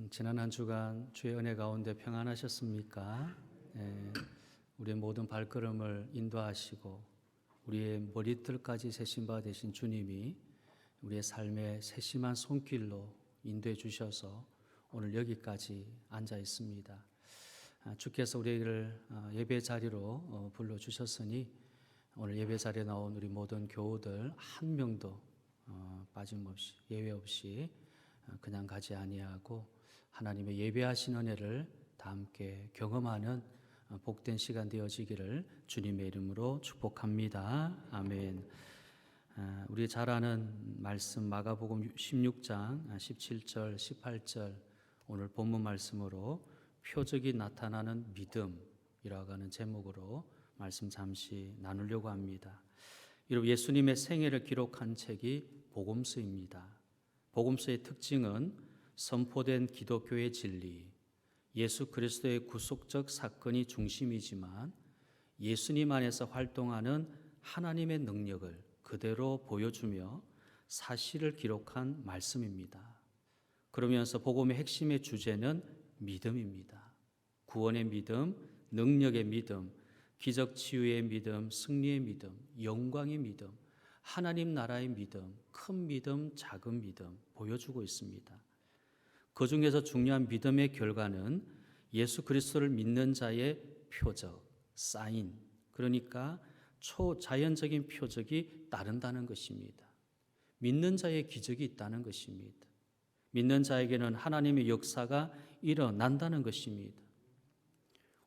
지난 한 주간 주의 은혜 가운데 평안하셨습니까? 우리의 모든 발걸음을 인도하시고 우리의 머리털까지 세신 바 되신 주님이 우리의 삶의 세심한 손길로 인도해 주셔서 오늘 여기까지 앉아 있습니다. 주께서 우리를 예배 자리로 불러주셨으니 오늘 예배 자리에 나온 우리 모든 교우들 한 명도 빠짐없이 예외 없이 그냥 가지 아니하고 하나님의 예배하신 은혜를 다 함께 경험하는 복된 시간 되어지기를 주님의 이름으로 축복합니다. 아멘. 우리 잘 아는 말씀 마가복음 16장 17절 18절 오늘 본문 말씀으로 표적이 나타나는 믿음이라고 하는 제목으로 말씀 잠시 나누려고 합니다. 이로 예수님의 생애를 기록한 책이 복음서입니다. 복음서의 특징은 선포된 기독교의 진리, 예수 그리스도의 구속적 사건이 중심이지만 예수님 안에서 활동하는 하나님의 능력을 그대로 보여주며 사실을 기록한 말씀입니다. 그러면서 복음의 핵심의 주제는 믿음입니다. 구원의 믿음, 능력의 믿음, 기적 치유의 믿음, 승리의 믿음, 영광의 믿음, 하나님 나라의 믿음, 큰 믿음, 작은 믿음 보여주고 있습니다. 그 중에서 중요한 믿음의 결과는 예수 그리스도를 믿는 자의 표적, 사인, 그러니까 초자연적인 표적이 따른다는 것입니다. 믿는 자의 기적이 있다는 것입니다. 믿는 자에게는 하나님의 역사가 일어난다는 것입니다.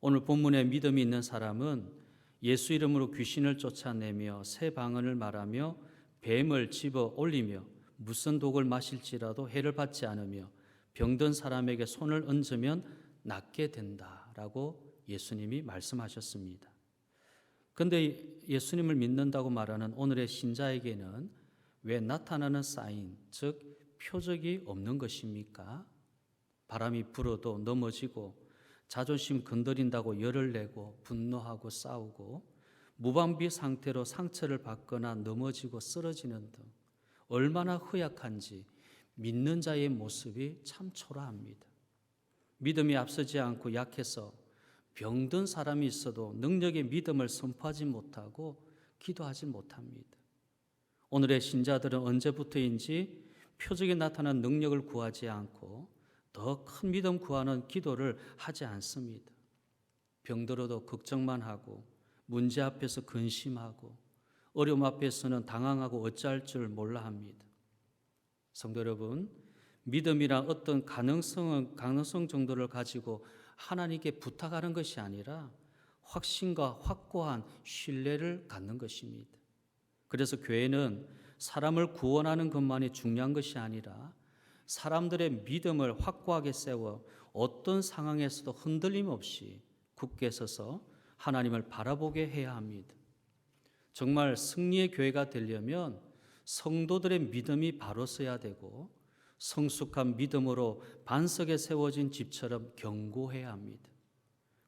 오늘 본문에 믿음이 있는 사람은 예수 이름으로 귀신을 쫓아내며 새 방언을 말하며 뱀을 집어 올리며 무슨 독을 마실지라도 해를 받지 않으며 병든 사람에게 손을 얹으면 낫게 된다라고 예수님이 말씀하셨습니다. 그런데 예수님을 믿는다고 말하는 오늘의 신자에게는 왜 나타나는 사인, 즉 표적이 없는 것입니까? 바람이 불어도 넘어지고 자존심 건드린다고 열을 내고 분노하고 싸우고 무방비 상태로 상처를 받거나 넘어지고 쓰러지는 등 얼마나 허약한지 믿는 자의 모습이 참 초라합니다. 믿음이 앞서지 않고 약해서 병든 사람이 있어도 능력의 믿음을 선포하지 못하고 기도하지 못합니다. 오늘의 신자들은 언제부터인지 표적이 나타난 능력을 구하지 않고 더 큰 믿음 구하는 기도를 하지 않습니다. 병들어도 걱정만 하고 문제 앞에서 근심하고 어려움 앞에서는 당황하고 어찌할 줄 몰라 합니다. 성도 여러분, 믿음이란 어떤 가능성 정도를 가지고 하나님께 부탁하는 것이 아니라 확신과 확고한 신뢰를 갖는 것입니다. 그래서 교회는 사람을 구원하는 것만이 중요한 것이 아니라 사람들의 믿음을 확고하게 세워 어떤 상황에서도 흔들림 없이 굳게 서서 하나님을 바라보게 해야 합니다. 정말 승리의 교회가 되려면 성도들의 믿음이 바로 서야 되고 성숙한 믿음으로 반석에 세워진 집처럼 견고해야 합니다.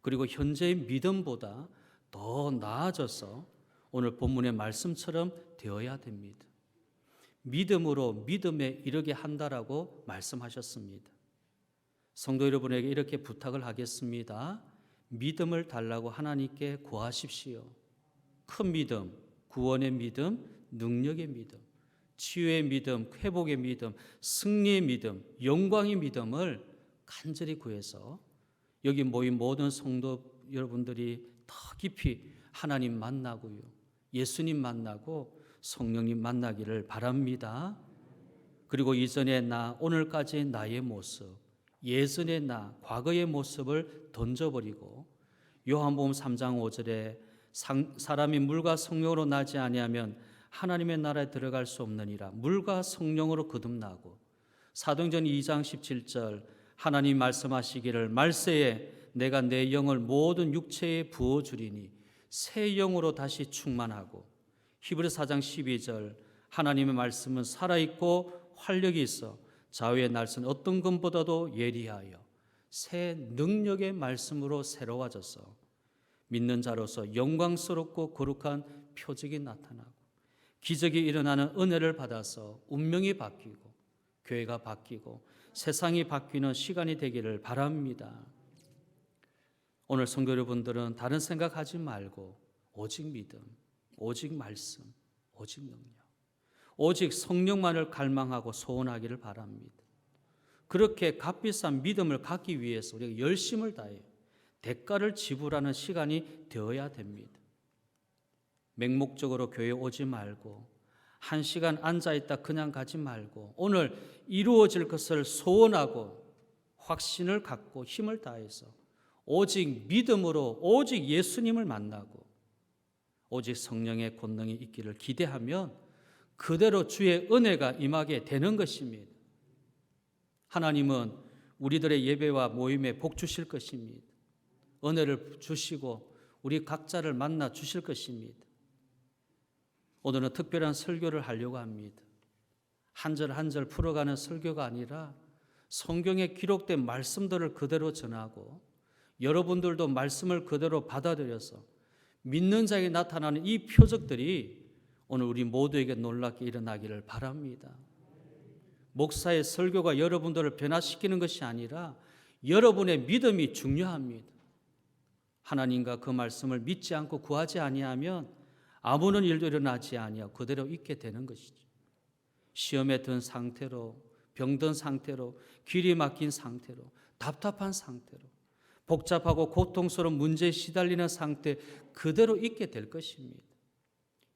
그리고 현재의 믿음보다 더 나아져서 오늘 본문의 말씀처럼 되어야 됩니다. 믿음으로 믿음에 이르게 한다라고 말씀하셨습니다. 성도 여러분에게 이렇게 부탁을 하겠습니다. 믿음을 달라고 하나님께 구하십시오. 큰 믿음, 구원의 믿음, 능력의 믿음, 치유의 믿음, 회복의 믿음, 승리의 믿음, 영광의 믿음을 간절히 구해서 여기 모인 모든 성도 여러분들이 더 깊이 하나님 만나고요, 예수님 만나고 성령님 만나기를 바랍니다. 그리고 이전의 나, 오늘까지의 나의 모습, 예전의 나, 과거의 모습을 던져버리고 요한복음 3장 5절에 사람이 물과 성령으로 나지 아니하면 하나님의 나라에 들어갈 수 없느니라. 물과 성령으로 거듭나고 사도행전 2장 17절 하나님 말씀하시기를 말세에 내가 내 영을 모든 육체에 부어주리니 새 영으로 다시 충만하고 히브리서 4장 12절 하나님의 말씀은 살아있고 활력이 있어 좌우의 날선 어떤 것보다도 예리하여 새 능력의 말씀으로 새로워져서 믿는 자로서 영광스럽고 거룩한 표적이 나타나고 기적이 일어나는 은혜를 받아서 운명이 바뀌고 교회가 바뀌고 세상이 바뀌는 시간이 되기를 바랍니다. 오늘 성도 여러분들은 다른 생각하지 말고 오직 믿음, 오직 말씀, 오직 능력, 오직 성령만을 갈망하고 소원하기를 바랍니다. 그렇게 값비싼 믿음을 갖기 위해서 우리가 열심을 다해 대가를 지불하는 시간이 되어야 됩니다. 맹목적으로 교회에 오지 말고 한 시간 앉아있다 그냥 가지 말고 오늘 이루어질 것을 소원하고 확신을 갖고 힘을 다해서 오직 믿음으로 오직 예수님을 만나고 오직 성령의 권능이 있기를 기대하면 그대로 주의 은혜가 임하게 되는 것입니다. 하나님은 우리들의 예배와 모임에 복 주실 것입니다. 은혜를 주시고 우리 각자를 만나 주실 것입니다. 오늘은 특별한 설교를 하려고 합니다. 한 절 한 절 풀어가는 설교가 아니라 성경에 기록된 말씀들을 그대로 전하고 여러분들도 말씀을 그대로 받아들여서 믿는 자에게 나타나는 이 표적들이 오늘 우리 모두에게 놀랍게 일어나기를 바랍니다. 목사의 설교가 여러분들을 변화시키는 것이 아니라 여러분의 믿음이 중요합니다. 하나님과 그 말씀을 믿지 않고 구하지 아니하면 아무런 일도 일어나지 아니하고 그대로 있게 되는 것이죠. 시험에 든 상태로, 병든 상태로, 길이 막힌 상태로, 답답한 상태로, 복잡하고 고통스러운 문제에 시달리는 상태 그대로 있게 될 것입니다.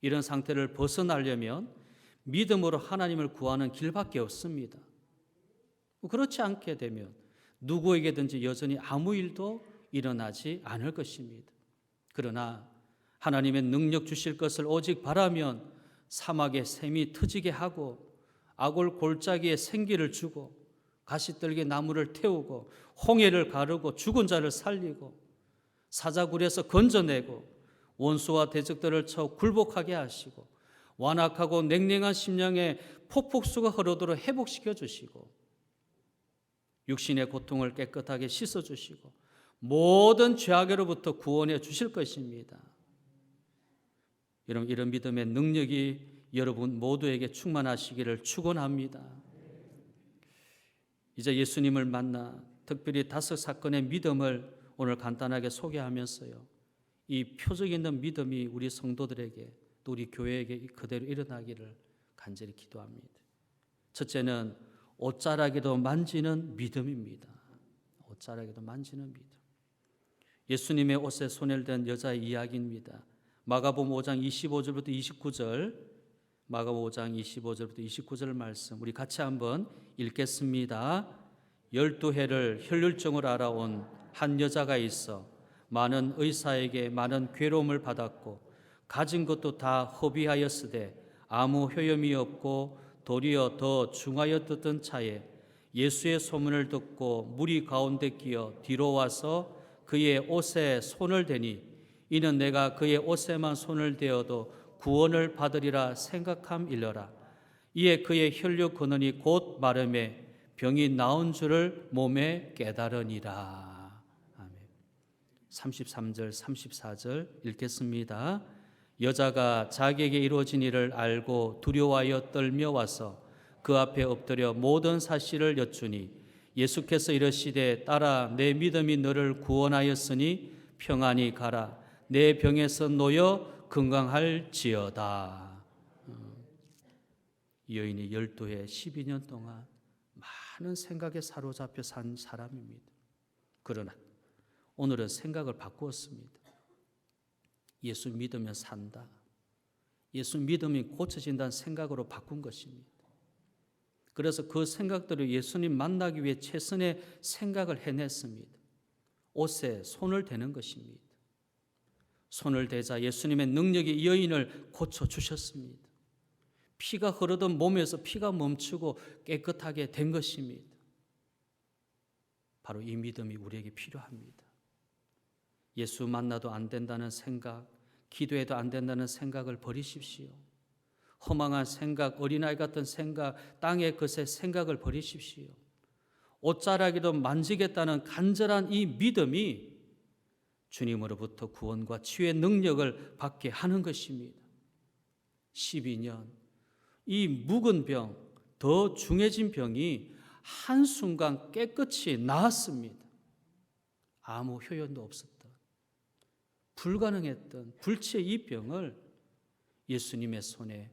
이런 상태를 벗어나려면 믿음으로 하나님을 구하는 길밖에 없습니다. 그렇지 않게 되면 누구에게든지 여전히 아무 일도 일어나지 않을 것입니다. 그러나 하나님의 능력 주실 것을 오직 바라면 사막에 샘이 터지게 하고 아골 골짜기에 생기를 주고 가시떨기 나무를 태우고 홍해를 가르고 죽은 자를 살리고 사자굴에서 건져내고 원수와 대적들을 쳐 굴복하게 하시고 완악하고 냉랭한 심령에 폭풍수가 흐르도록 회복시켜 주시고 육신의 고통을 깨끗하게 씻어 주시고 모든 죄악으로부터 구원해 주실 것입니다. 여러분, 이런 믿음의 능력이 여러분 모두에게 충만하시기를 축원합니다. 이제 예수님을 만나 특별히 5 사건의 믿음을 오늘 간단하게 소개하면서요, 이 표적 있는 믿음이 우리 성도들에게 또 우리 교회에게 그대로 일어나기를 간절히 기도합니다. 첫째는 옷자락에도 만지는 믿음입니다. 옷자락에도 만지는 믿음. 예수님의 옷에 손을 댄 여자의 이야기입니다. 마가복음 5장 25절부터 29절, 마가복음 5장 25절부터 29절 말씀 우리 같이 한번 읽겠습니다. 12해를 혈류증을 알아온 한 여자가 있어 많은 의사에게 많은 괴로움을 받았고 가진 것도 다 허비하였으되 아무 효염이 없고 도리어 더 중하였던 차에 예수의 소문을 듣고 무리 가운데 끼어 뒤로 와서 그의 옷에 손을 대니 이는 내가 그의 옷에만 손을 대어도 구원을 받으리라 생각함일러라. 이에 그의 혈류 근원이 곧 마름에 병이 나은 줄을 몸에 깨달으니라. 아멘. 33절 34절 읽겠습니다. 여자가 자기에게 이루어진 일을 알고 두려워하여 떨며 와서 그 앞에 엎드려 모든 사실을 여쭈니 예수께서 이르시되 딸아 내 믿음이 너를 구원하였으니 평안히 가라. 내 병에서 놓여 건강할지어다. 이 여인이 12해 12년 동안 많은 생각에 사로잡혀 산 사람입니다. 그러나 오늘은 생각을 바꾸었습니다. 예수 믿으면 산다. 예수 믿으면 고쳐진다는 생각으로 바꾼 것입니다. 그래서 그 생각대로 예수님 만나기 위해 최선의 생각을 해냈습니다. 옷에 손을 대는 것입니다. 손을 대자 예수님의 능력이 이 여인을 고쳐주셨습니다. 피가 흐르던 몸에서 피가 멈추고 깨끗하게 된 것입니다. 바로 이 믿음이 우리에게 필요합니다. 예수 만나도 안 된다는 생각, 기도해도 안 된다는 생각을 버리십시오. 허망한 생각, 어린아이 같은 생각, 땅의 것의 생각을 버리십시오. 옷자락이도 만지겠다는 간절한 이 믿음이 주님으로부터 구원과 치유의 능력을 받게 하는 것입니다. 12년 이 묵은 병, 더 중해진 병이 한순간 깨끗이 나았습니다. 아무 효연도 없었던, 불가능했던 불치의 이 병을 예수님의 손에,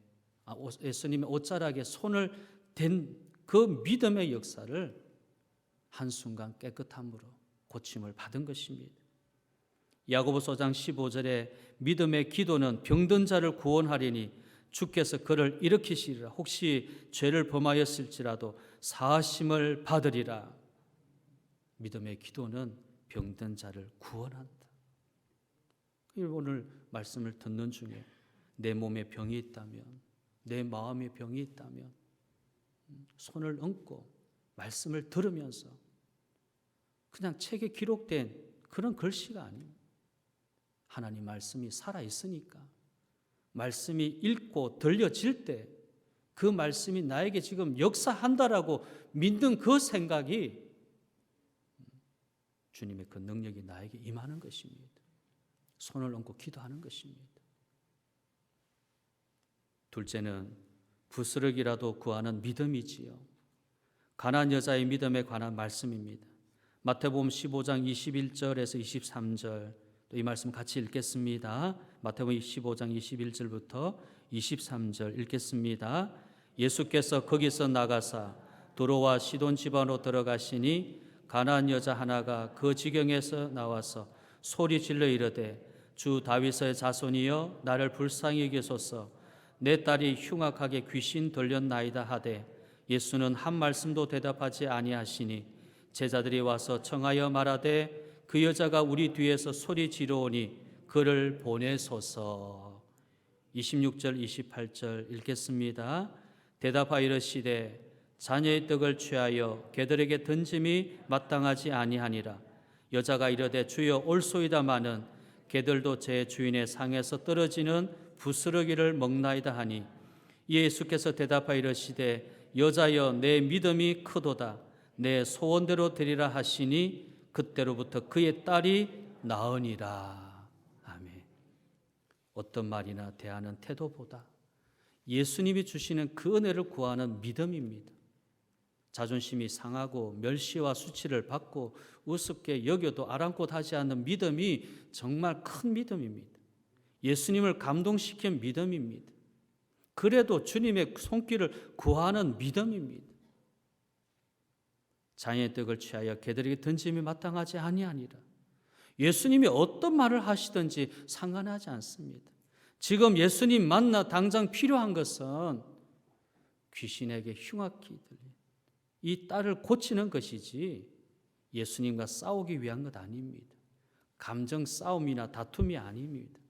예수님의 옷자락에 손을 댄 그 믿음의 역사를 한순간 깨끗함으로 고침을 받은 것입니다. 야고보서 5장 15절에 믿음의 기도는 병든 자를 구원하리니 주께서 그를 일으키시리라. 혹시 죄를 범하였을지라도 사하심을 받으리라. 믿음의 기도는 병든 자를 구원한다. 오늘 말씀을 듣는 중에 내 몸에 병이 있다면, 내 마음에 병이 있다면 손을 얹고 말씀을 들으면서, 그냥 책에 기록된 그런 글씨가 아닙니다. 하나님 말씀이 살아있으니까 말씀이 읽고 들려질 때 그 말씀이 나에게 지금 역사한다라고 믿는 그 생각이 주님의 그 능력이 나에게 임하는 것입니다. 손을 얹고 기도하는 것입니다. 둘째는 부스러기라도 구하는 믿음이지요. 가난한 여자의 믿음에 관한 말씀입니다. 마태복음 15장 21절에서 23절, 또 이 말씀 같이 읽겠습니다. 마태복음 15장 21절부터 23절 읽겠습니다. 예수께서 거기서 나가사 도로와 시돈 지방으로 들어가시니 가난한 여자 하나가 그 지경에서 나와서 소리 질러 이르되 주 다윗의 자손이여 나를 불쌍히 여기소서. 내 딸이 흉악하게 귀신 들렸나이다 하되 예수는 한 말씀도 대답하지 아니하시니 제자들이 와서 청하여 말하되 그 여자가 우리 뒤에서 소리 지르오니 그를 보내소서. 26절 28절 읽겠습니다. 대답하여 이르시되 자녀의 떡을 취하여 개들에게 던짐이 마땅하지 아니하니라. 여자가 이르되 주여 올소이다마는 개들도 제 주인의 상에서 떨어지는 부스러기를 먹나이다 하니 예수께서 대답하여 이르시되 여자여 내 믿음이 크도다. 내 소원대로 되리라 하시니 그때로부터 그의 딸이 나으니라. 아멘. 어떤 말이나 대하는 태도보다 예수님이 주시는 그 은혜를 구하는 믿음입니다. 자존심이 상하고 멸시와 수치를 받고 우습게 여겨도 아랑곳하지 않는 믿음이 정말 큰 믿음입니다. 예수님을 감동시킨 믿음입니다. 그래도 주님의 손길을 구하는 믿음입니다. 자녀의 떡을 취하여 개들에게 던짐이 마땅하지 아니하니라. 예수님이 어떤 말을 하시든지 상관하지 않습니다. 지금 예수님 만나 당장 필요한 것은 귀신에게 흉악히 들린 이 딸을 고치는 것이지 예수님과 싸우기 위한 것 아닙니다. 감정 싸움이나 다툼이 아닙니다.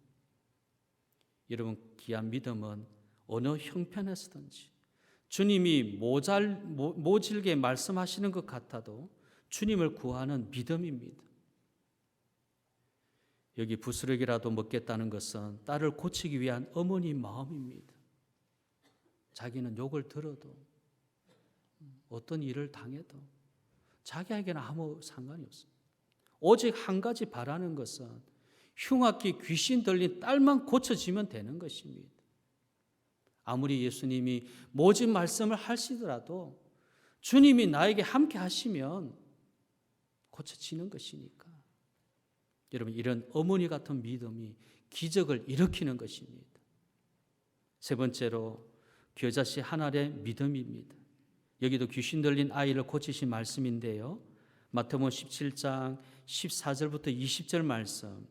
여러분, 귀한 믿음은 어느 형편에서든지 주님이 모질게 말씀하시는 것 같아도 주님을 구하는 믿음입니다. 여기 부스러기라도 먹겠다는 것은 딸을 고치기 위한 어머니 마음입니다. 자기는 욕을 들어도 어떤 일을 당해도 자기에게는 아무 상관이 없습니다. 오직 한 가지 바라는 것은 흉악히 귀신 들린 딸만 고쳐지면 되는 것입니다. 아무리 예수님이 모진 말씀을 하시더라도 주님이 나에게 함께 하시면 고쳐지는 것이니까. 여러분, 이런 어머니 같은 믿음이 기적을 일으키는 것입니다. 세 번째로 겨자씨 하나의 믿음입니다. 여기도 귀신 들린 아이를 고치신 말씀인데요. 마태복음 17장 14절부터 20절 말씀,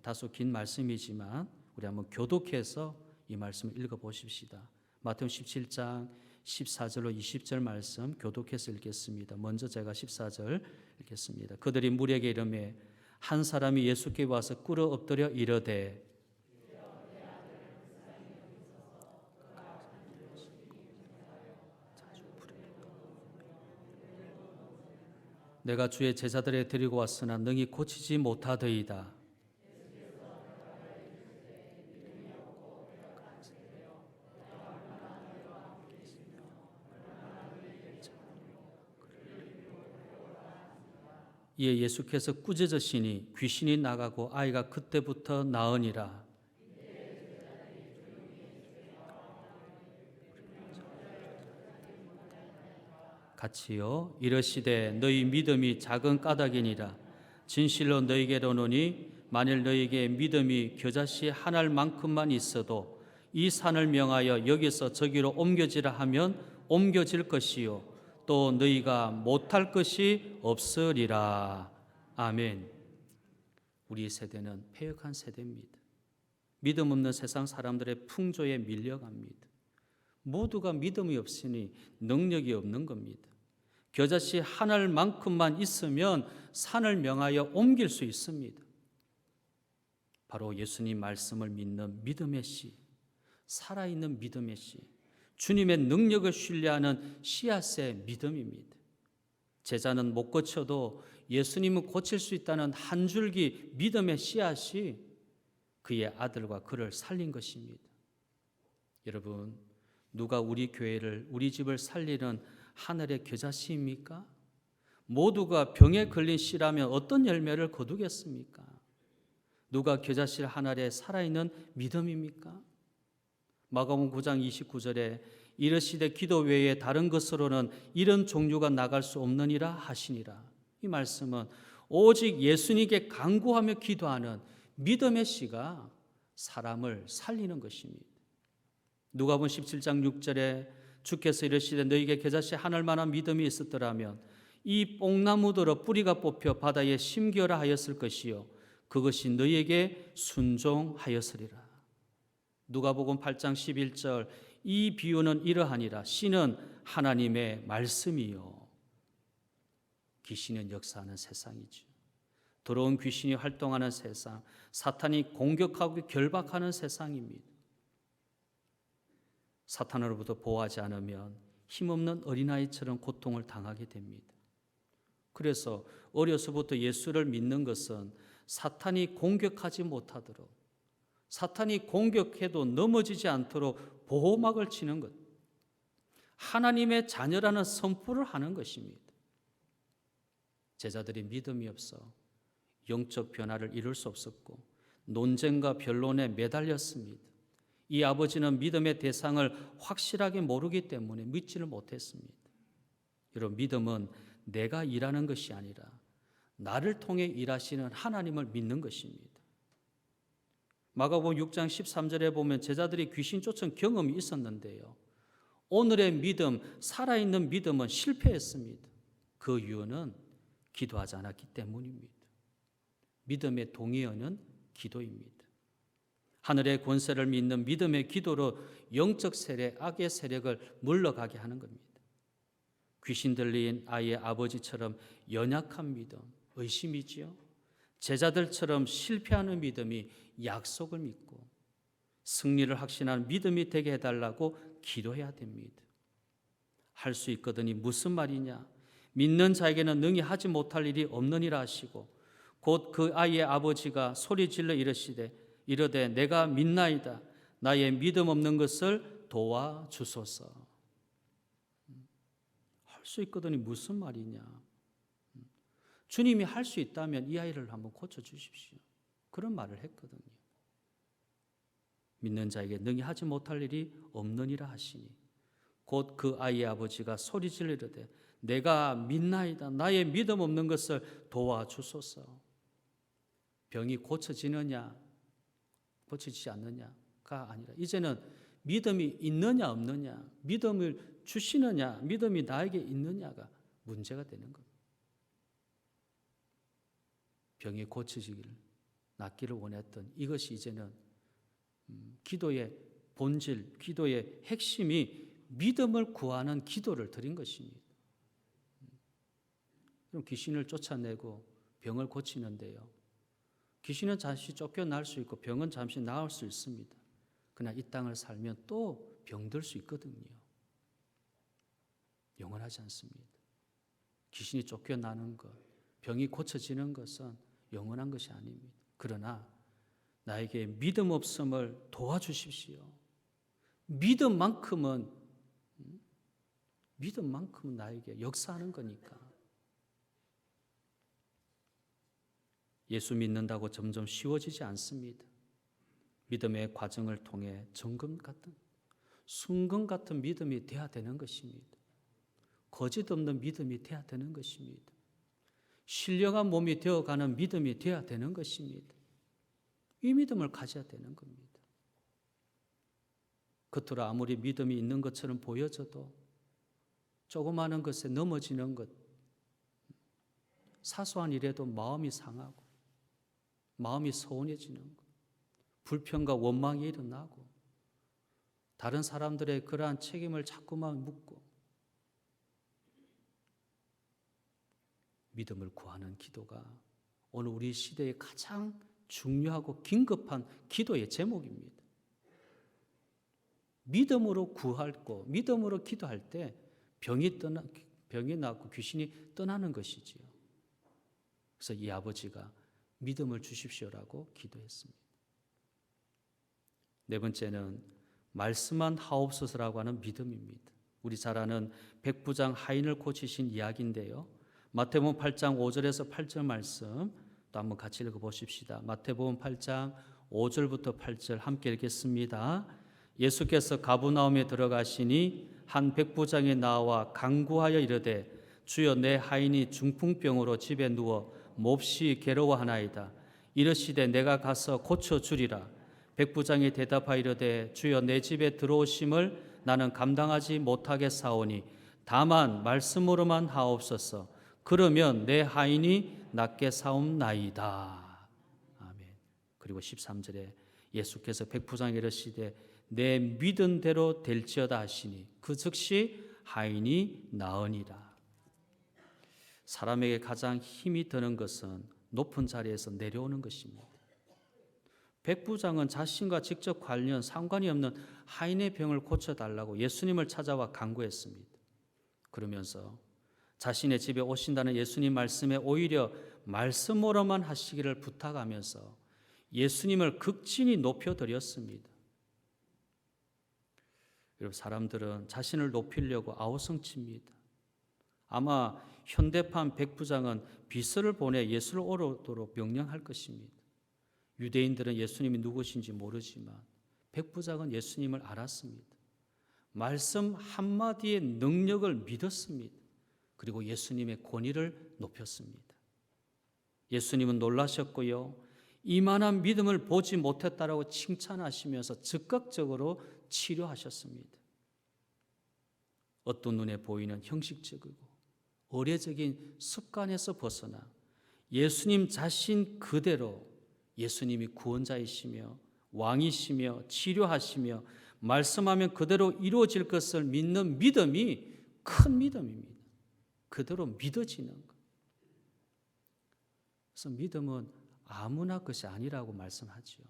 다소 긴 말씀이지만 우리 한번 교독해서 이 말씀을 읽어보십시다. 마태복음 17장 14절로 20절 말씀 교독해서 읽겠습니다. 먼저 제가 14절 읽겠습니다. 그들이 무리에게 이르매 한 사람이 예수께 와서 꿇어 엎드려 이르되 내가 주의 제자들에 데리고 왔으나 능히 고치지 못하더이다. 이에 예수께서 꾸짖으시니 귀신이 나가고 아이가 그때부터 나으니라. 같이요. 이르시되 너희 믿음이 작은 까닭이니라. 진실로 너희에게로 오노니 만일 너희에게 믿음이 겨자씨 한 알만큼만 있어도 이 산을 명하여 여기서 저기로 옮겨지라 하면 옮겨질 것이요 또 너희가 못할 것이 없으리라. 아멘. 우리 세대는 패역한 세대입니다. 믿음 없는 세상 사람들의 풍조에 밀려갑니다. 모두가 믿음이 없으니 능력이 없는 겁니다. 겨자씨 한 알만큼만 있으면 산을 명하여 옮길 수 있습니다. 바로 예수님 말씀을 믿는 믿음의 씨, 살아있는 믿음의 씨, 주님의 능력을 신뢰하는 씨앗의 믿음입니다. 제자는 못 고쳐도 예수님은 고칠 수 있다는 한 줄기 믿음의 씨앗이 그의 아들과 그를 살린 것입니다. 여러분, 누가 우리 교회를, 우리 집을 살리는 하늘의 겨자씨입니까? 모두가 병에 걸린 씨라면 어떤 열매를 거두겠습니까? 누가 겨자씨 하늘에 살아있는 믿음입니까? 마가복음 9장 29절에 이르시되 기도 외에 다른 것으로는 이런 종류가 나갈 수 없느니라 하시니라. 이 말씀은 오직 예수님께 간구하며 기도하는 믿음의 씨가 사람을 살리는 것입니다. 누가복음 17장 6절에 주께서 이르시되 너희에게 겨자씨 한 알만한 믿음이 있었더라면 이 뽕나무더러 뿌리가 뽑혀 바다에 심기어라 하였을 것이요 그것이 너희에게 순종하였으리라. 누가복음 8장 11절 이 비유는 이러하니라. 씨는 하나님의 말씀이요. 귀신은 역사하는 세상이죠. 더러운 귀신이 활동하는 세상, 사탄이 공격하고 결박하는 세상입니다. 사탄으로부터 보호하지 않으면 힘없는 어린아이처럼 고통을 당하게 됩니다. 그래서 어려서부터 예수를 믿는 것은 사탄이 공격하지 못하도록, 사탄이 공격해도 넘어지지 않도록 보호막을 치는 것, 하나님의 자녀라는 선포를 하는 것입니다. 제자들이 믿음이 없어 영적 변화를 이룰 수 없었고 논쟁과 변론에 매달렸습니다. 이 아버지는 믿음의 대상을 확실하게 모르기 때문에 믿지를 못했습니다. 여러분, 믿음은 내가 일하는 것이 아니라 나를 통해 일하시는 하나님을 믿는 것입니다. 마가복음 6장 13절에 보면 제자들이 귀신 쫓은 경험이 있었는데요. 오늘의 믿음, 살아있는 믿음은 실패했습니다. 그 이유는 기도하지 않았기 때문입니다. 믿음의 동의어는 기도입니다. 하늘의 권세를 믿는 믿음의 기도로 영적 세력, 악의 세력을 물러가게 하는 겁니다. 귀신 들린 아이의 아버지처럼 연약한 믿음, 의심이지요. 제자들처럼 실패하는 믿음이 약속을 믿고 승리를 확신하는 믿음이 되게 해달라고 기도해야 됩니다. 할 수 있거든이 무슨 말이냐? 믿는 자에게는 능히 하지 못할 일이 없느니라 하시고 곧 그 아이의 아버지가 소리질러 이르되 내가 믿나이다. 나의 믿음 없는 것을 도와주소서. 할 수 있거든이 무슨 말이냐? 주님이 할 수 있다면 이 아이를 한번 고쳐주십시오. 그런 말을 했거든요. 믿는 자에게 능히 하지 못할 일이 없느니라 하시니 곧 그 아이의 아버지가 소리질러 이르되 내가 믿나이다. 나의 믿음 없는 것을 도와주소서. 병이 고쳐지느냐 고쳐지지 않느냐가 아니라 이제는 믿음이 있느냐 없느냐, 믿음을 주시느냐, 믿음이 나에게 있느냐가 문제가 되는 겁니다. 병이 고쳐지기를, 낫기를 원했던 이것이 이제는 기도의 본질, 기도의 핵심이 믿음을 구하는 기도를 드린 것입니다. 그럼 귀신을 쫓아내고 병을 고치는데요. 귀신은 잠시 쫓겨날 수 있고 병은 잠시 나을 수 있습니다. 그러나 이 땅을 살면 또 병들 수 있거든요. 영원하지 않습니다. 귀신이 쫓겨나는 것, 병이 고쳐지는 것은 영원한 것이 아닙니다. 그러나 나에게 믿음 없음을 도와주십시오. 믿음만큼은 나에게 역사하는 거니까. 예수 믿는다고 점점 쉬워지지 않습니다. 믿음의 과정을 통해 정금 같은, 순금 같은 믿음이 돼야 되는 것입니다. 거짓 없는 믿음이 되어야 되는 것입니다. 신령한 몸이 되어가는 믿음이 되어야 되는 것입니다. 이 믿음을 가져야 되는 겁니다. 겉으로 아무리 믿음이 있는 것처럼 보여져도 조그마한 것에 넘어지는 것, 사소한 일에도 마음이 상하고 마음이 서운해지는 것, 불평과 원망이 일어나고 다른 사람들의 그러한 책임을 자꾸만 묻고 믿음을 구하는 기도가 오늘 우리 시대의 가장 중요하고 긴급한 기도의 제목입니다. 믿음으로 구하고 믿음으로 기도할 때 병이 낫고 귀신이 떠나는 것이지요. 그래서 이 아버지가 믿음을 주십시오라고 기도했습니다. 네 번째는 말씀만 하옵소서라고 하는 믿음입니다. 우리 잘 아는 백부장 하인을 고치신 이야기인데요. 마태복음 8장 5절에서 8절 말씀 또 한번 같이 읽어보십시다. 마태복음 8장 5절부터 8절 함께 읽겠습니다. 예수께서 가버나움에 들어가시니 한 백부장이 나와 간구하여 이르되 주여 내 하인이 중풍병으로 집에 누워 몹시 괴로워하나이다. 이르시되 내가 가서 고쳐주리라. 백부장이 대답하이르되 주여 내 집에 들어오심을 나는 감당하지 못하겠사오니 다만 말씀으로만 하옵소서. 그러면 내 하인이 낫게 사옵나이다. 아멘. 그리고 13절에 예수께서 백부장에게 이르시되 내 믿은 대로 될지어다 하시니 그 즉시 하인이 나으니라. 사람에게 가장 힘이 드는 것은 높은 자리에서 내려오는 것입니다. 백부장은 자신과 직접 관련 상관이 없는 하인의 병을 고쳐달라고 예수님을 찾아와 간구했습니다. 그러면서 자신의 집에 오신다는 예수님 말씀에 오히려 말씀으로만 하시기를 부탁하면서 예수님을 극진히 높여드렸습니다. 여러분, 사람들은 자신을 높이려고 아우성칩니다. 아마 현대판 백부장은 비서를 보내 예수를 오르도록 명령할 것입니다. 유대인들은 예수님이 누구신지 모르지만 백부장은 예수님을 알았습니다. 말씀 한마디의 능력을 믿었습니다. 그리고 예수님의 권위를 높였습니다. 예수님은 놀라셨고요. 이만한 믿음을 보지 못했다라고 칭찬하시면서 즉각적으로 치료하셨습니다. 어떤 눈에 보이는 형식적이고 의례적인 습관에서 벗어나 예수님 자신 그대로 예수님이 구원자이시며 왕이시며 치료하시며 말씀하면 그대로 이루어질 것을 믿는 믿음이 큰 믿음입니다. 그대로 믿어지는 것. 그래서 믿음은 아무나 것이 아니라고 말씀하죠.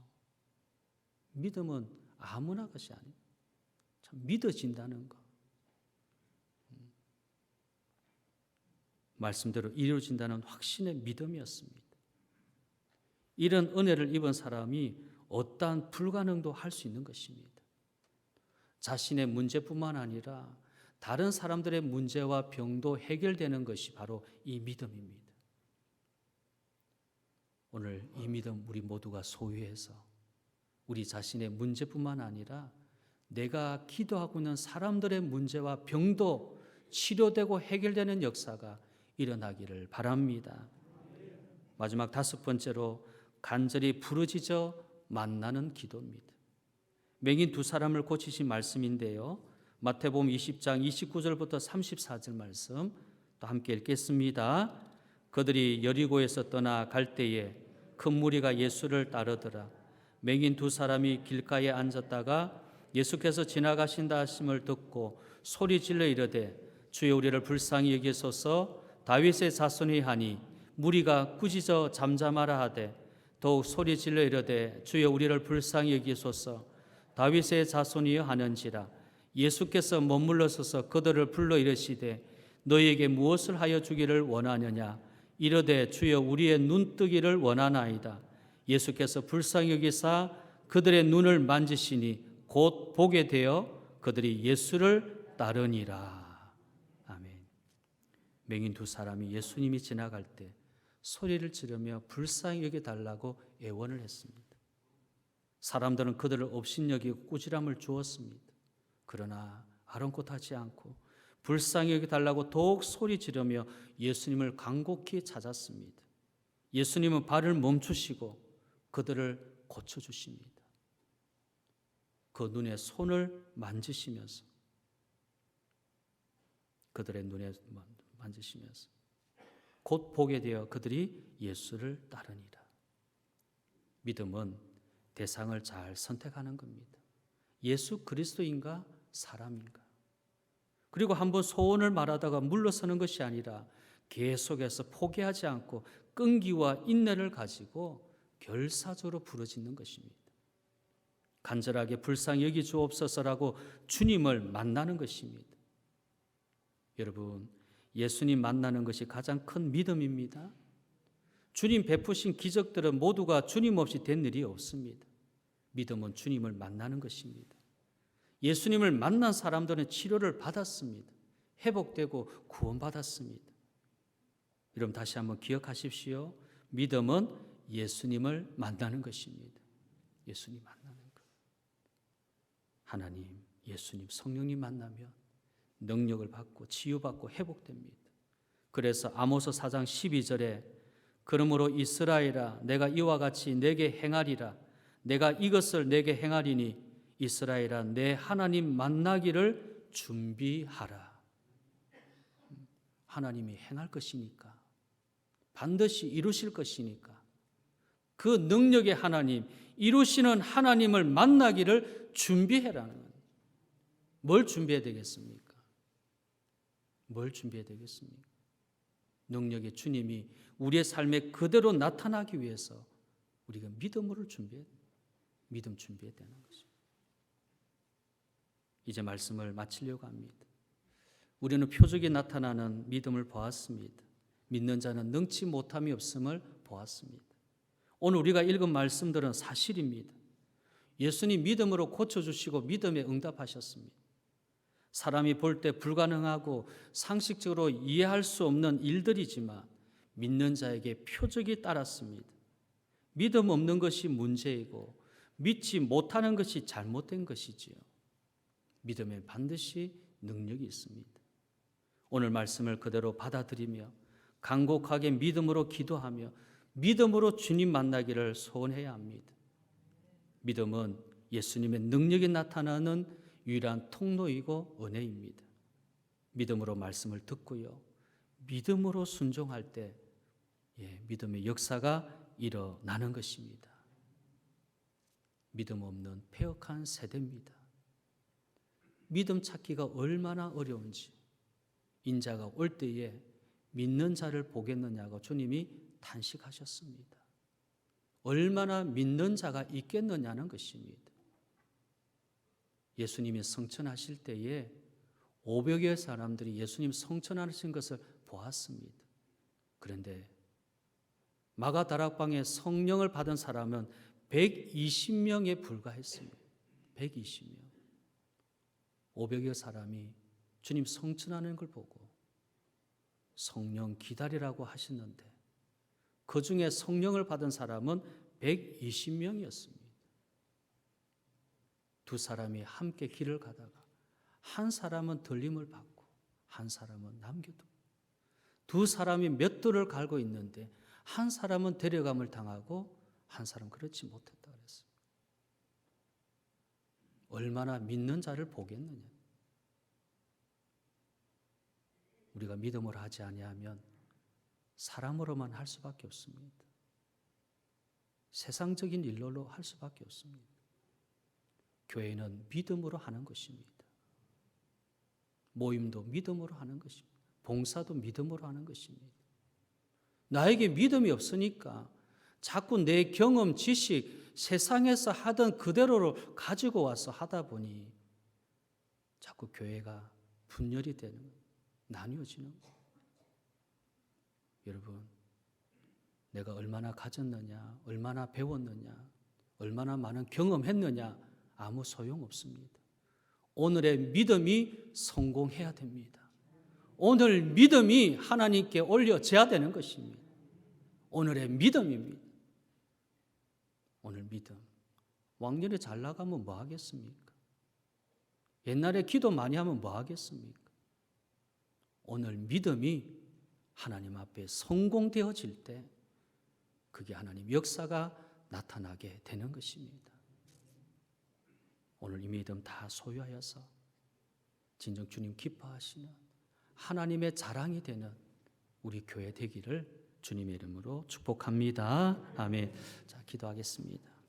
믿음은 아무나 것이 아니에요. 참 믿어진다는 것. 말씀대로 이루어진다는 확신의 믿음이었습니다. 이런 은혜를 입은 사람이 어떠한 불가능도 할 수 있는 것입니다. 자신의 문제뿐만 아니라 다른 사람들의 문제와 병도 해결되는 것이 바로 이 믿음입니다. 오늘 이 믿음 우리 모두가 소유해서 우리 자신의 문제뿐만 아니라 내가 기도하고 있는 사람들의 문제와 병도 치료되고 해결되는 역사가 일어나기를 바랍니다. 마지막 다섯 번째로 간절히 부르짖어 만나는 기도입니다. 맹인 두 사람을 고치신 말씀인데요. 마태복음 20장 29절부터 34절 말씀 또 함께 읽겠습니다. 그들이 여리고에서 떠나 갈 때에 큰 무리가 예수를 따르더라. 맹인 두 사람이 길가에 앉았다가 예수께서 지나가신다 하심을 듣고 소리질러 이르되 주여 우리를 불쌍히 여기소서. 다윗의 자손이 하니 무리가 꾸짖어 잠잠하라 하되 더욱 소리질러 이르되 주여 우리를 불쌍히 여기소서. 다윗의 자손이여 하는지라. 예수께서 머물러서서 그들을 불러 이르시되 너희에게 무엇을 하여 주기를 원하느냐. 이르되 주여 우리의 눈뜨기를 원하나이다. 예수께서 불쌍히 여기사 그들의 눈을 만지시니 곧 보게 되어 그들이 예수를 따르니라. 아멘. 맹인 두 사람이 예수님이 지나갈 때 소리를 지르며 불쌍히 여겨달라고 애원을 했습니다. 사람들은 그들을 업신여기고 꾸지람을 주었습니다. 그러나 아랑곳하지 않고 불쌍히 여겨달라고 더욱 소리 지르며 예수님을 간곡히 찾았습니다. 예수님은 발을 멈추시고 그들을 고쳐주십니다. 그 눈에 손을 만지시면서 그들의 눈에 만지시면서 곧 보게 되어 그들이 예수를 따르니라. 믿음은 대상을 잘 선택하는 겁니다. 예수 그리스도인가 사람인가? 그리고 한번 소원을 말하다가 물러서는 것이 아니라 계속해서 포기하지 않고 끈기와 인내를 가지고 결사적으로 부르짖는 것입니다. 간절하게 불쌍히 여기 주옵소서라고 주님을 만나는 것입니다. 여러분, 예수님 만나는 것이 가장 큰 믿음입니다. 주님 베푸신 기적들은 모두가 주님 없이 된 일이 없습니다. 믿음은 주님을 만나는 것입니다. 예수님을 만난 사람들은 치료를 받았습니다. 회복되고 구원받았습니다. 여러분 다시 한번 기억하십시오. 믿음은 예수님을 만나는 것입니다. 예수님 만나는 것. 하나님, 예수님, 성령님 만나면 능력을 받고 치유받고 회복됩니다. 그래서 아모스 4장 12절에 그러므로 이스라엘아 내가 이와 같이 내게 행하리라. 내가 이것을 내게 행하리니 이스라엘아 내 하나님 만나기를 준비하라. 하나님이 행할 것이니까 반드시 이루실 것이니까 그 능력의 하나님, 이루시는 하나님을 만나기를 준비해라는 거예요. 뭘 준비해야 되겠습니까? 뭘 준비해야 되겠습니까? 능력의 주님이 우리의 삶에 그대로 나타나기 위해서 우리가 믿음으로 믿음 준비해야 되는 것입니다. 이제 말씀을 마치려고 합니다. 우리는 표적이 나타나는 믿음을 보았습니다. 믿는 자는 능치 못함이 없음을 보았습니다. 오늘 우리가 읽은 말씀들은 사실입니다. 예수님 믿음으로 고쳐주시고 믿음에 응답하셨습니다. 사람이 볼 때 불가능하고 상식적으로 이해할 수 없는 일들이지만 믿는 자에게 표적이 따랐습니다. 믿음 없는 것이 문제이고 믿지 못하는 것이 잘못된 것이지요. 믿음에 반드시 능력이 있습니다. 오늘 말씀을 그대로 받아들이며 간곡하게 믿음으로 기도하며 믿음으로 주님 만나기를 소원해야 합니다. 믿음은 예수님의 능력이 나타나는 유일한 통로이고 은혜입니다. 믿음으로 말씀을 듣고요. 믿음으로 순종할 때 믿음의 역사가 일어나는 것입니다. 믿음 없는 패역한 세대입니다. 믿음 찾기가 얼마나 어려운지 인자가 올 때에 믿는 자를 보겠느냐고 주님이 탄식하셨습니다. 얼마나 믿는 자가 있겠느냐는 것입니다. 예수님이 성천하실 때에 500여 사람들이 예수님 성천하신 것을 보았습니다. 그런데 마가다락방에 성령을 받은 사람은 120명에 불과했습니다. 120명. 500여 사람이 주님 성천하는 걸 보고 성령 기다리라고 하셨는데 그 중에 성령을 받은 사람은 120명이었습니다. 두 사람이 함께 길을 가다가 한 사람은 들림을 받고 한 사람은 남겨두고 두 사람이 몇 돌을 갈고 있는데 한 사람은 데려감을 당하고 한 사람은 그렇지 못했다 그랬습니다. 얼마나 믿는 자를 보겠느냐. 우리가 믿음으로 하지 아니하면 사람으로만 할 수밖에 없습니다. 세상적인 일로 할 수밖에 없습니다. 교회는 믿음으로 하는 것입니다. 모임도 믿음으로 하는 것입니다. 봉사도 믿음으로 하는 것입니다. 나에게 믿음이 없으니까 자꾸 내 경험, 지식, 세상에서 하던 그대로를 가지고 와서 하다 보니 자꾸 교회가 분열이 되는 거예요. 나뉘어지는 거예요. 여러분, 내가 얼마나 가졌느냐, 얼마나 배웠느냐, 얼마나 많은 경험했느냐 아무 소용없습니다. 오늘의 믿음이 성공해야 됩니다. 오늘 믿음이 하나님께 올려져야 되는 것입니다. 오늘의 믿음입니다. 오늘 믿음. 왕년에 잘 나가면 뭐 하겠습니까? 옛날에 기도 많이 하면 뭐 하겠습니까? 오늘 믿음이 하나님 앞에 성공되어질 때 그게 하나님 역사가 나타나게 되는 것입니다. 오늘 이 믿음 다 소유하여서 진정 주님 기뻐하시는 하나님의 자랑이 되는 우리 교회 되기를 주님의 이름으로 축복합니다. 아멘. 자, 기도하겠습니다.